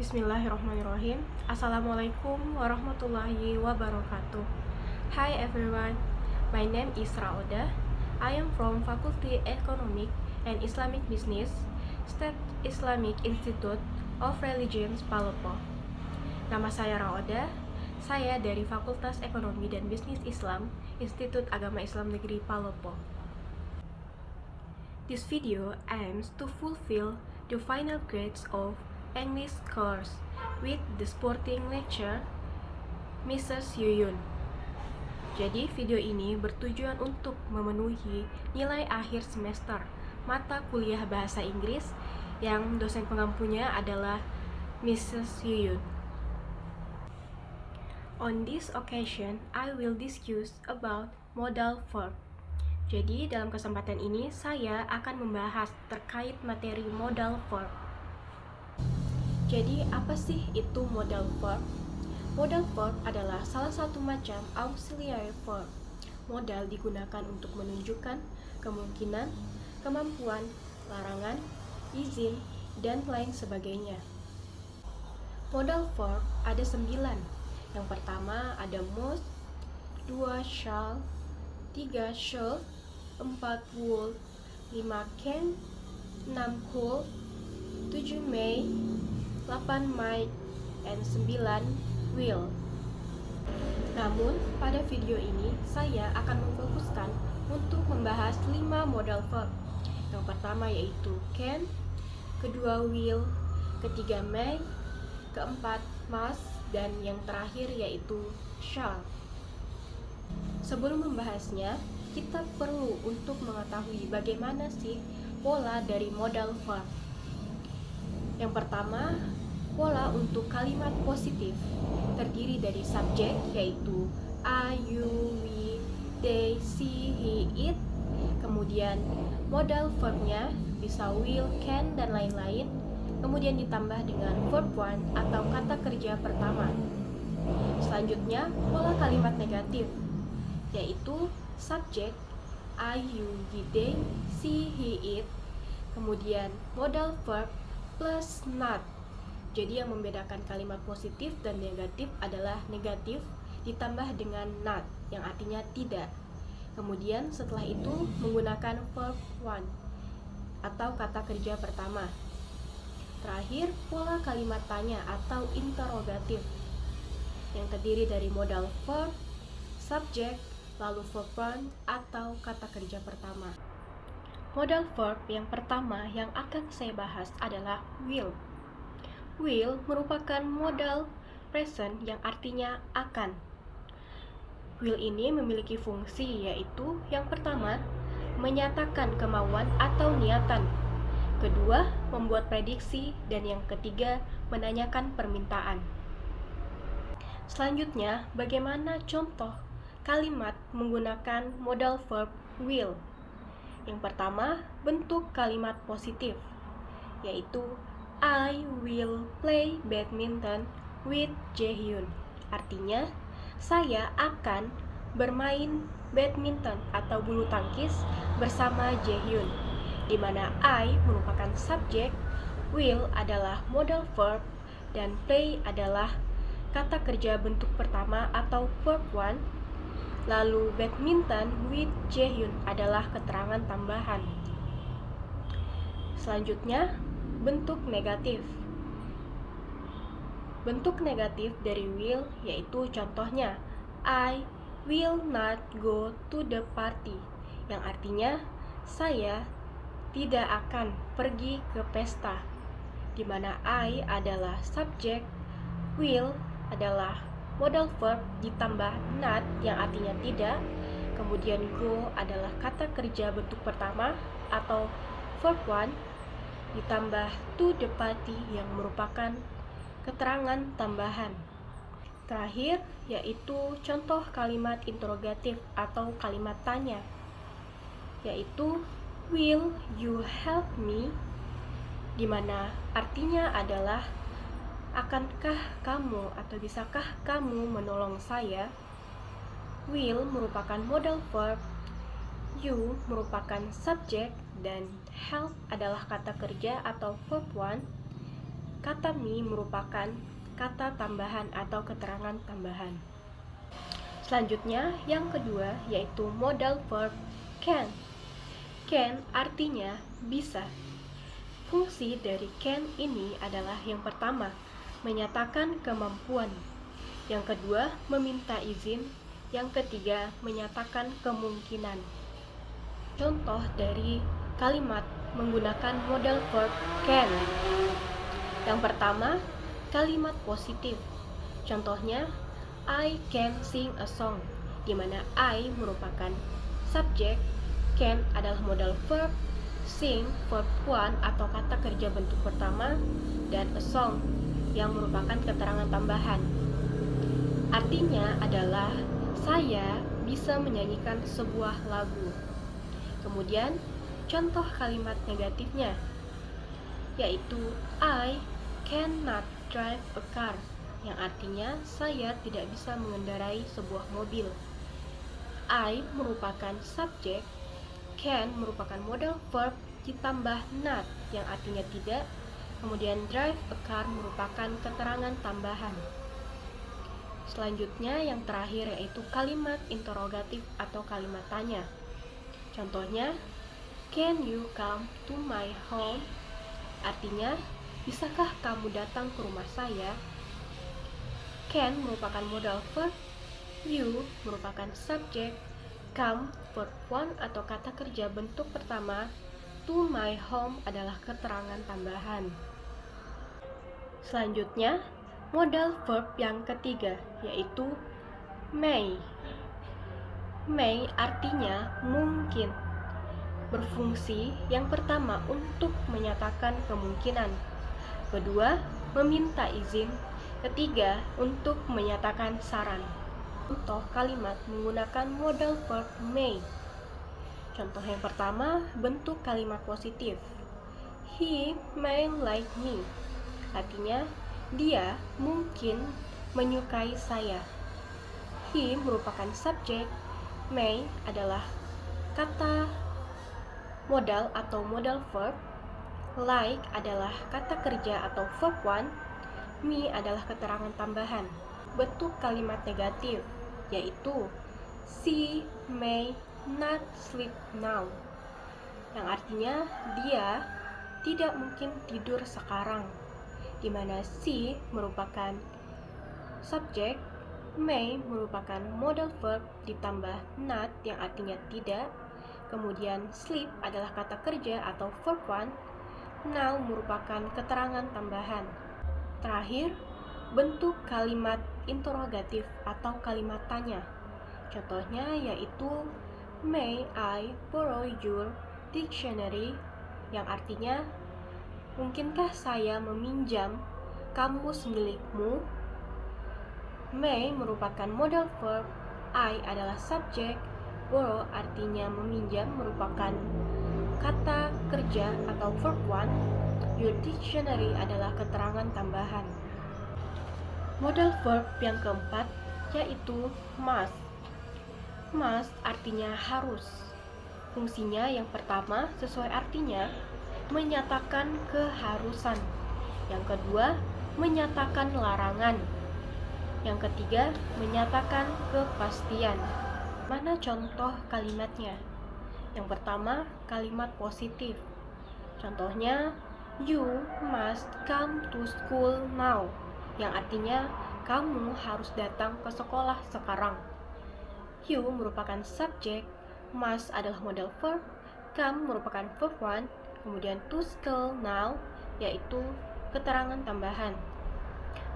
Bismillahirrahmanirrahim. Assalamualaikum warahmatullahi wabarakatuh. Hi everyone, my name is Raoda. I am from Faculty Economic and Islamic Business, State Islamic Institute of Religions, Palopo. Nama saya Raoda. Saya dari Fakultas Ekonomi dan Bisnis Islam, Institut Agama Islam Negeri Palopo. This video aims to fulfill the final grades of English course with the sporting lecture Mrs. Yuyun. Jadi video ini bertujuan untuk memenuhi nilai akhir semester mata kuliah bahasa Inggris yang dosen pengampunya adalah Mrs. Yuyun. On this occasion, I will discuss about modal verb. Jadi dalam kesempatan ini saya akan membahas terkait materi modal verb. Jadi apa sih itu modal verb? Modal verb adalah salah satu macam auxiliary verb. Modal digunakan untuk menunjukkan kemungkinan, kemampuan, larangan, izin, dan lain sebagainya. Modal verb ada 9. Yang pertama ada must, 2 shall, 3 should, 4 would, 5 can, 6 could, 7 may, 8 might, and 9 will. Namun, pada video ini saya akan memfokuskan untuk membahas 5 modal verb. Yang pertama yaitu can, kedua will, ketiga may, keempat must, dan yang terakhir yaitu shall. Sebelum membahasnya, kita perlu untuk mengetahui bagaimana sih pola dari modal verb. Yang pertama, pola untuk kalimat positif terdiri dari subjek yaitu I, you, we, they, she, he, it. Kemudian modal verbnya bisa will, can, dan lain-lain. Kemudian ditambah dengan verb one atau kata kerja pertama. Selanjutnya, pola kalimat negatif yaitu subjek I, you, he, they, she, he, it. Kemudian modal verb plus not. Jadi yang membedakan kalimat positif dan negatif adalah negatif ditambah dengan not yang artinya tidak. Kemudian setelah itu menggunakan verb one atau kata kerja pertama. Terakhir, pola kalimat tanya atau interrogatif yang terdiri dari modal verb, subjek, lalu verb one atau kata kerja pertama. Modal verb yang pertama yang akan saya bahas adalah will. Will merupakan modal present yang artinya akan. Will ini memiliki fungsi yaitu yang pertama, menyatakan kemauan atau niatan. Kedua, membuat prediksi, dan yang ketiga, menanyakan permintaan. Selanjutnya, bagaimana contoh kalimat menggunakan modal verb will? Yang pertama, bentuk kalimat positif, yaitu I will play badminton with Jaehyun. Artinya, saya akan bermain badminton atau bulu tangkis bersama Jaehyun, di mana I merupakan subjek, will adalah modal verb, dan play adalah kata kerja bentuk pertama atau verb one. Lalu badminton with Jaehyun adalah keterangan tambahan. Selanjutnya, bentuk negatif. Bentuk negatif dari will yaitu contohnya I will not go to the party, yang artinya saya tidak akan pergi ke pesta, di mana I adalah subjek, will adalah modal verb ditambah not yang artinya tidak, kemudian go adalah kata kerja bentuk pertama atau verb one, ditambah to the party yang merupakan keterangan tambahan. Terakhir yaitu contoh kalimat interrogatif atau kalimat tanya, yaitu will you help me, di mana artinya adalah akankah kamu atau bisakah kamu menolong saya. Will merupakan modal verb, you merupakan subjek, dan help adalah kata kerja atau verb one. kata me merupakan kata tambahan atau keterangan tambahan. Selanjutnya, yang kedua yaitu modal verb can. Can artinya bisa. Fungsi dari can ini adalah yang pertama, menyatakan kemampuan. Yang kedua, meminta izin. Yang ketiga, menyatakan kemungkinan. Contoh dari kalimat menggunakan modal verb can. Yang pertama, kalimat positif. Contohnya, I can sing a song, di mana I merupakan subjek, can adalah modal verb, sing verb one atau kata kerja bentuk pertama, dan a song yang merupakan keterangan tambahan. Artinya adalah saya bisa menyanyikan sebuah lagu. Kemudian, contoh kalimat negatifnya yaitu I cannot drive a car, yang artinya saya tidak bisa mengendarai sebuah mobil. I merupakan subjek, can merupakan modal verb ditambah not yang artinya tidak, kemudian drive a car merupakan keterangan tambahan. Selanjutnya yang terakhir yaitu kalimat interrogatif atau kalimat tanya. Contohnya, can you come to my home? Artinya, bisakah kamu datang ke rumah saya? Can merupakan modal verb, you merupakan subjek, come verb one atau kata kerja bentuk pertama, to my home adalah keterangan tambahan. Selanjutnya, modal verb yang ketiga yaitu may. May artinya mungkin. Berfungsi yang pertama untuk menyatakan kemungkinan, kedua meminta izin, ketiga untuk menyatakan saran. Contoh kalimat menggunakan modal verb may. Contoh yang pertama, bentuk kalimat positif. He may like me. Artinya, dia mungkin menyukai saya. He merupakan subjek, may adalah kata modal atau modal verb, like adalah kata kerja atau verb one, me adalah keterangan tambahan. Bentuk kalimat negatif yaitu she may not sleep now, yang artinya dia tidak mungkin tidur sekarang, di mana she merupakan subjek, may merupakan modal verb ditambah not yang artinya tidak, kemudian sleep adalah kata kerja atau verb one, now merupakan keterangan tambahan. Terakhir, bentuk kalimat interrogatif atau kalimat tanya. Contohnya yaitu may I borrow your dictionary, yang artinya mungkinkah saya meminjam kamus milikmu? May merupakan modal verb, I adalah subjek, borrow artinya meminjam merupakan kata kerja atau verb one, your dictionary adalah keterangan tambahan. Modal verb yang keempat yaitu must. Must artinya harus. Fungsinya yang pertama sesuai artinya menyatakan keharusan. Yang kedua, menyatakan larangan. Yang ketiga, menyatakan kepastian. Mana contoh kalimatnya? Yang pertama, kalimat positif. Contohnya, you must come to school now, yang artinya kamu harus datang ke sekolah sekarang. You merupakan subjek, must adalah modal verb, come merupakan verb one, kemudian to school now yaitu keterangan tambahan.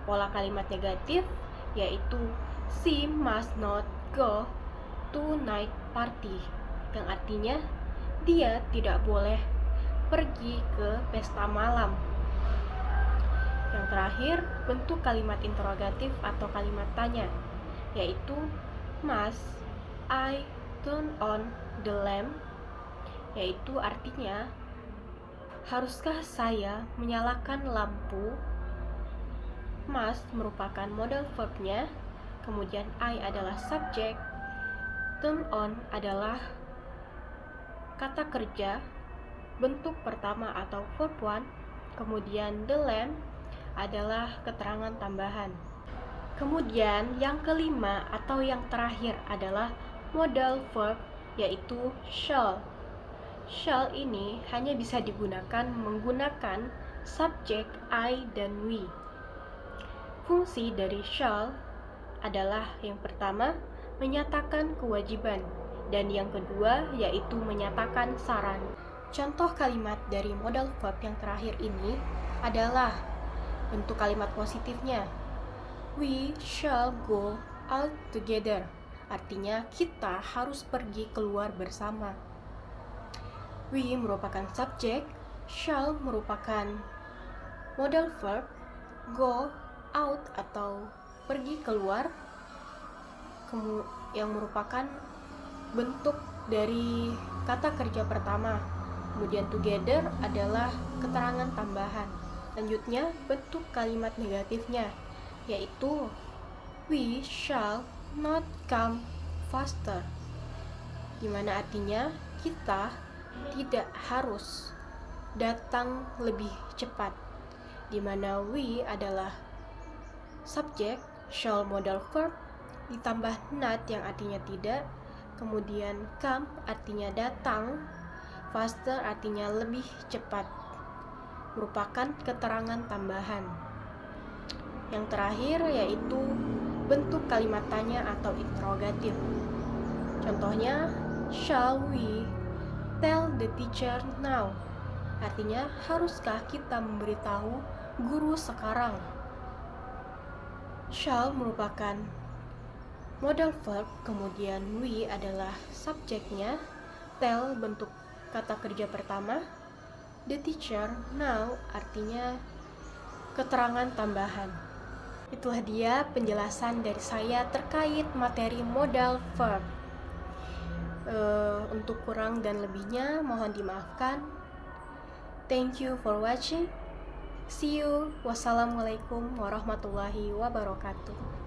Pola kalimat negatif yaitu she must not go to night party, yang artinya dia tidak boleh pergi ke pesta malam. Yang terakhir, bentuk kalimat interrogatif atau kalimat tanya yaitu must I turn on the lamp, yaitu artinya haruskah saya menyalakan lampu? Must merupakan modal verbnya, kemudian I adalah subjek, turn on adalah kata kerja bentuk pertama atau verb one, kemudian the lamp adalah keterangan tambahan. Kemudian yang kelima atau yang terakhir adalah modal verb, yaitu shall. Shall ini hanya bisa digunakan menggunakan subjek I dan we. Fungsi dari shall adalah yang pertama, menyatakan kewajiban, dan yang kedua yaitu menyatakan saran. Contoh kalimat dari modal verb yang terakhir ini adalah bentuk kalimat positifnya. We shall go out together. Artinya kita harus pergi keluar bersama. We merupakan subjek, shall merupakan modal verb, go out atau pergi keluar yang merupakan bentuk dari kata kerja pertama. Kemudian together adalah keterangan tambahan. Selanjutnya bentuk kalimat negatifnya, yaitu we shall not come faster, dimana artinya kita tidak harus datang lebih cepat, dimana we adalah subjek, shall modal verb, ditambah not yang artinya tidak, kemudian come artinya datang, faster artinya lebih cepat, merupakan keterangan tambahan. Yang terakhir yaitu bentuk kalimat tanya atau interrogatif. Contohnya, shall we tell the teacher now? Artinya, haruskah kita memberitahu guru sekarang? Shall merupakan modal verb, kemudian we adalah subjeknya, tell bentuk kata kerja pertama, the teacher now artinya keterangan tambahan. Itulah dia penjelasan dari saya terkait materi modal verb. Untuk kurang dan lebihnya mohon dimaafkan. Thank you for watching. See you. Wassalamualaikum warahmatullahi wabarakatuh.